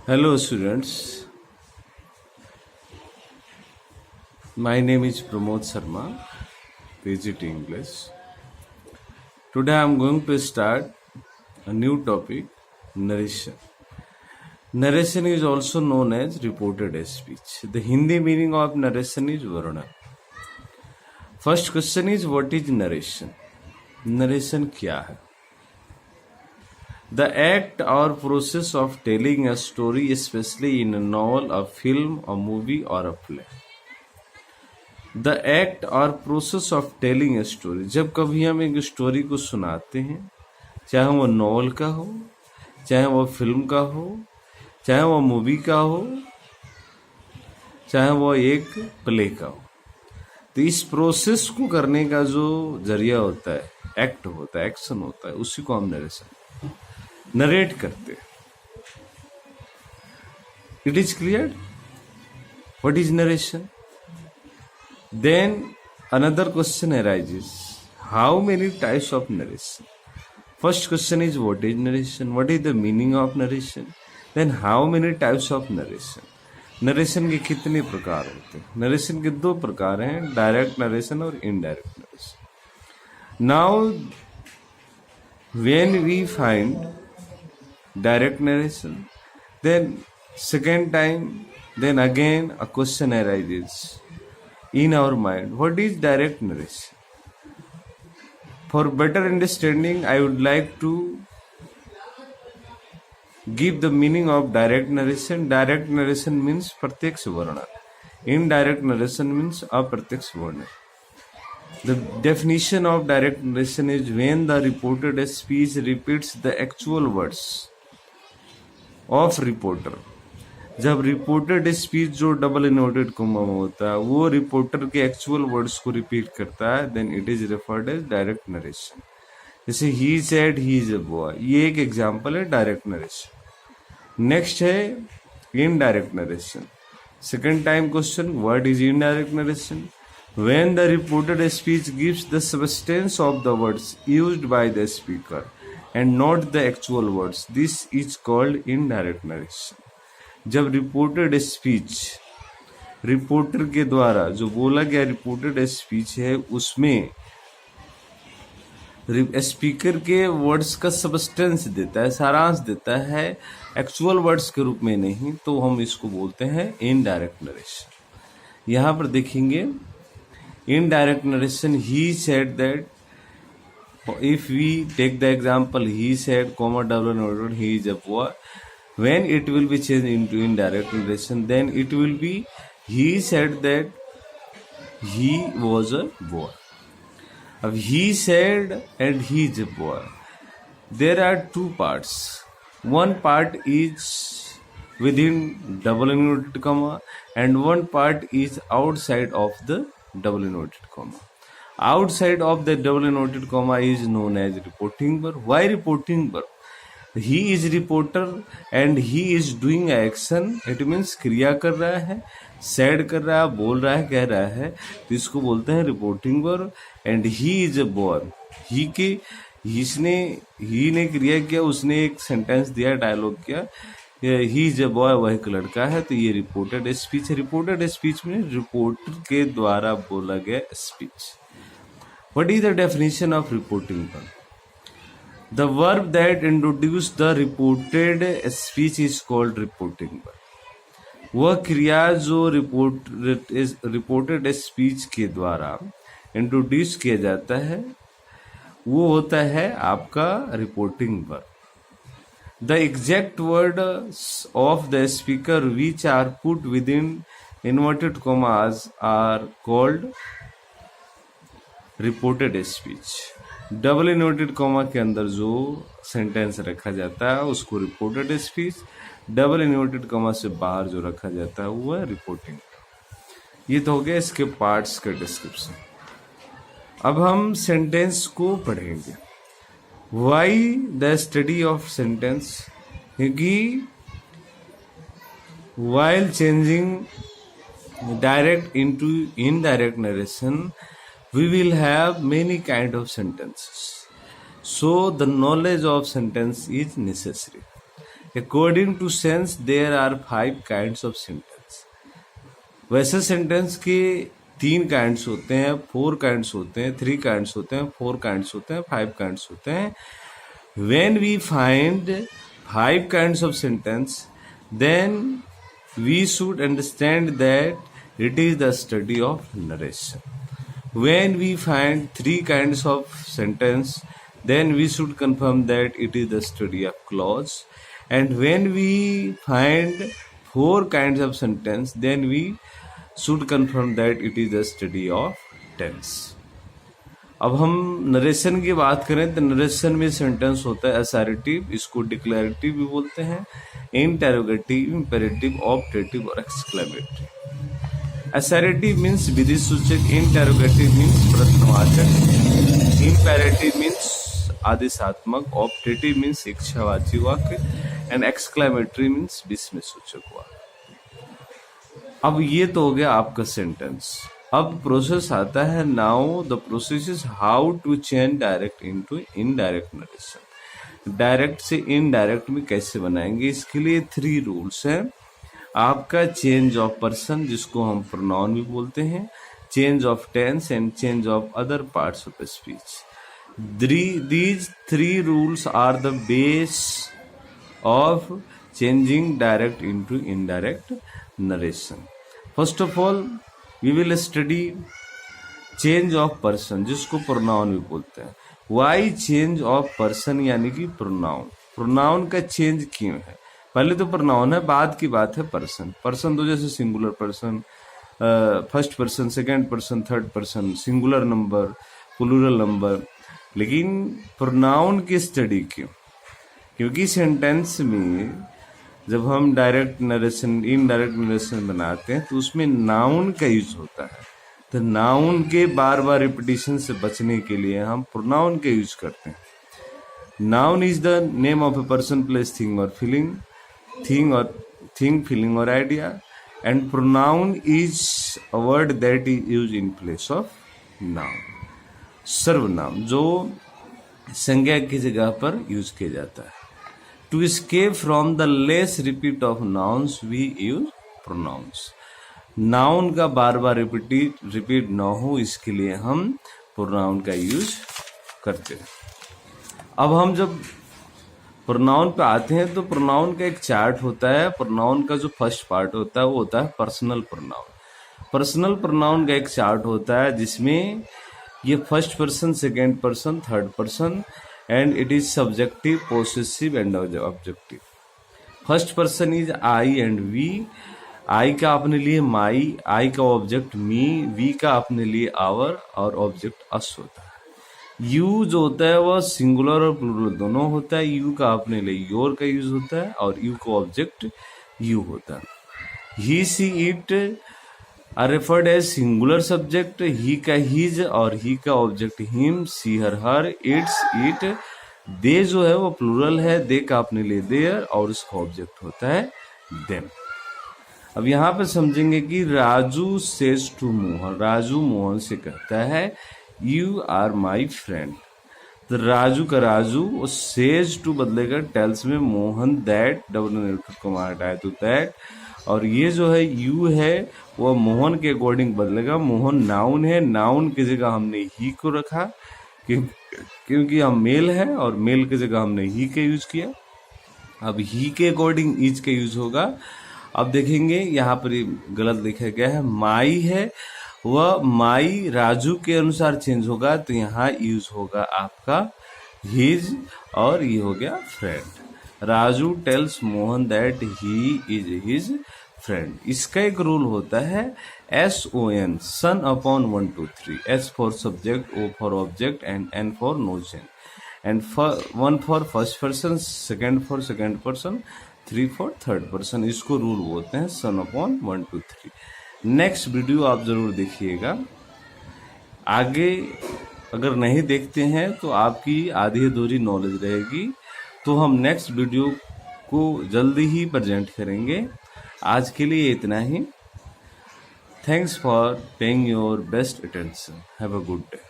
Hello, students. My name is Pramod Sharma, PGT English. Today I am going to start a new topic, narration. Narration is also known as reported speech. The Hindi meaning of narration is Varna. First question is, what is narration? Narration क्या है? The act or process of telling a story, especially in a novel, a film, a movie, or a play. The act और process of telling a story. जब कभी हम एक story को सुनाते हैं, चाहे वो नॉवल का हो, चाहे वो फिल्म का हो, चाहे वो मूवी का हो, चाहे वो एक प्ले का हो, तो इस प्रोसेस को करने का जो जरिया होता है, एक्ट होता है, एक्शन होता है, उसी को हम नरेट करते हैं. It is clear what is narration. Then another question arises, how many types of narration? First question is, what is narration? What is the meaning of narration? Then how many types of narration? Narration के कितने प्रकार होते हैं? Narration के दो प्रकार हैं, direct narration और indirect narration. Now when we find direct narration, then second time, then again a question arises in our mind, what is direct narration? For better understanding, I would like to give the meaning of direct narration. Direct narration means pratyaksh varna. Indirect narration means apratyaksh varna. The definition of direct narration is when the reported speech repeats the actual words of reporter. जब reported speech जो double inverted coma में होता है वो reporter के actual words को repeat करता है, then it is referred as direct narration. जैसे ही said he is a boy, ये एक एग्जांपल है डायरेक्ट नरेशन. नेक्स्ट है indirect narration. Second time question, what is indirect narration? When the reported speech gives the substance of the words used by the speaker and not the actual words, this is called indirect narration. जब reported speech, reporter के द्वारा जो बोला गया reported speech है, उसमें speaker के words का सबस्टेंस देता है, सारांश देता है, एक्चुअल वर्ड्स के रूप में नहीं, तो हम इसको बोलते हैं इनडायरेक्ट नरेशन. यहां पर देखेंगे indirect narration, he said that, if we take the example he said comma double noted he is a boy, when it will be changed into indirect narration, then it will be he said that he was a boy. अब he said and he is a boy, there are two parts. One part is within double inverted comma and one part is outside of the double inverted comma. Outside of the double inverted comma is known as reporting verb. Why reporting verb? He is reporter and he is doing action. It means क्रिया कर रहा है, sad कर रहा है, बोल रहा है, कह रहा है, तो इसको बोलते हैं reporting verb. And he is a boy, he ने क्रिया किया, उसने एक सेंटेंस दिया, डायलॉग किया, ही इज अ बॉय, वह एक लड़का है, तो ये रिपोर्टेड स्पीच है. रिपोर्टेड स्पीच में रिपोर्टर के द्वारा बोला गया speech. What is the definition of reporting verb? The verb that introduced the reported speech is called reporting verb. वह क्रिया जो रिपोर्टेड स्पीच के द्वारा इंट्रोड्यूस किया जाता है वो होता है आपका reporting verb. The exact word of the speaker which are put within inverted commas are called reported speech. Double inverted comma के अंदर जो सेंटेंस रखा जाता है उसको reported speech, double inverted comma से बाहर जो रखा जाता है वो है रिपोर्टिंग. ये तो हो गया इसके पार्ट्स का डिस्क्रिप्शन. अब हम सेंटेंस को पढ़ेंगे. Why the study of sentence? क्योंकि while changing direct into indirect narration we will have many kind of sentences, so the knowledge of sentence is necessary. According to sense there are 5 kinds of sentence. वैसे sentence के 3 kinds होते हैं, 4 kinds होते हैं, 3 kinds होते हैं, 4 kinds होते हैं, 5 काइंड्स होते हैं। When we find 5 kinds of sentence, then we should understand that it is the study of narration. When we find 3 kinds of sentence, then we should confirm that it is the study of clause. And when we find 4 kinds of sentence, then we should confirm that it is the study of tense. अब हम narration की बात करें तो narration में sentence होता है assertive, इसको डिक्लेरेटिव भी बोलते हैं, इंटेरोगेटिव, इंपेरेटिव, ऑप्टेटिव और एक्सक्लेमेटरी। असर्टिव मीन्स विधि सूचक, इंटेरोगेटिव मीन्स प्रश्नवाचक, इंपेरेटिव मीन्स आदेशात्मक, ऑप्टेटिव मीन्स इच्छावाची वाक्य एंड एक्सक्लेमेटरी मीन्स विस्मय सूचक वाक्य। अब ये तो हो गया आपका सेंटेंस। अब प्रोसेस आता है, now the process is how to change direct into indirect narration. Direct से इनडायरेक्ट में कैसे बनाएंगे, इसके लिए 3 रूल्स हैं। आपका चेंज ऑफ पर्सन, जिसको हम प्रोनाउन भी बोलते हैं, change of tense and change of other parts of speech. These 3 rules are the base of changing direct into indirect narration. First of all we will study change of person, जिसको pronoun भी बोलते हैं। why change of person यानी कि pronoun, pronoun का change क्यों है? पहले तो प्रोनाउन है, बाद की बात है पर्सन। पर्सन तो जैसे singular person, first person, second person, third person, singular number, plural number. लेकिन प्रोनाउन की स्टडी क्यों? क्योंकि सेंटेंस में जब हम डायरेक्ट नरेशन, इनडायरेक्ट नरेशन बनाते हैं तो उसमें नाउन का यूज होता है। तो नाउन के बार बार रिपीटिशन से बचने के लिए हम प्रोनाउन का यूज करते हैं। Noun is the name of a person, place, thing और फीलिंग, थिंग, फीलिंग और idea. And pronoun is a word that is use in place of noun. सर्वनाम जो संज्ञा की जगह पर यूज किया जाता है। To escape from the less repeat of nouns, we use pronouns. Noun का बार बार रिपीट ना हो, इसके लिए हम प्रोनाउन का यूज करते हैं। अब हम जब प्रोनाउन पे आते हैं तो प्रोनाउन का एक चार्ट होता है। प्रोनाउन का जो फर्स्ट पार्ट होता है वो होता है पर्सनल प्रोनाउन। पर्सनल प्रोनाउन का एक चार्ट होता है जिसमें ये first person, second person, third person and it is subjective, possessive and objective. First person is I and we. I का अपने लिए my, I का ऑब्जेक्ट me, we का अपने लिए our और ऑब्जेक्ट us होता है। you जो होता है वह सिंगुलर और प्लूरल दोनों होता है। you का अपने लिए your का यूज होता है और you का ऑब्जेक्ट you होता है। he, she, it are referred as singular subject, he का his और he का object him, she her, its it। they जो है वो प्लूरल है, they का अपने लिए their और उसका ऑब्जेक्ट होता है them। अब यहाँ पे समझेंगे कि राजू says to मोहन, राजू मोहन से कहता है you are my friend। तो राजू का राजू और says to बदलेगा tells में मोहन that डबल दैट। और ये जो है यू है वो मोहन के अकॉर्डिंग बदलेगा। मोहन नाउन है, नाउन की जगह हमने ही को रखा क्योंकि हम मेल है और मेल की जगह हमने ही के यूज किया। अब ही के अकॉर्डिंग इज के यूज होगा। अब देखेंगे यहाँ पर गलत लिखा गया है, माई है वह माई राजू के अनुसार चेंज होगा, तो यहाँ यूज होगा आपका हिज और ये हो गया friend. Raju tells Mohan that he is his friend. इसका एक रूल होता है SON, son upon 1 2 3। S for subject, O for object and N for notion. And 1 for first person, second for second person, 3 for third person. इसको rule बोलते हैं सन upon 1 2 3। Next video आप जरूर देखिएगा। आगे अगर नहीं देखते हैं तो आपकी आधी अधूरी नॉलेज रहेगी। तो हम नेक्स्ट वीडियो को जल्दी ही प्रेजेंट करेंगे। आज के लिए इतना ही। Thanks for paying your best attention. Have a good day.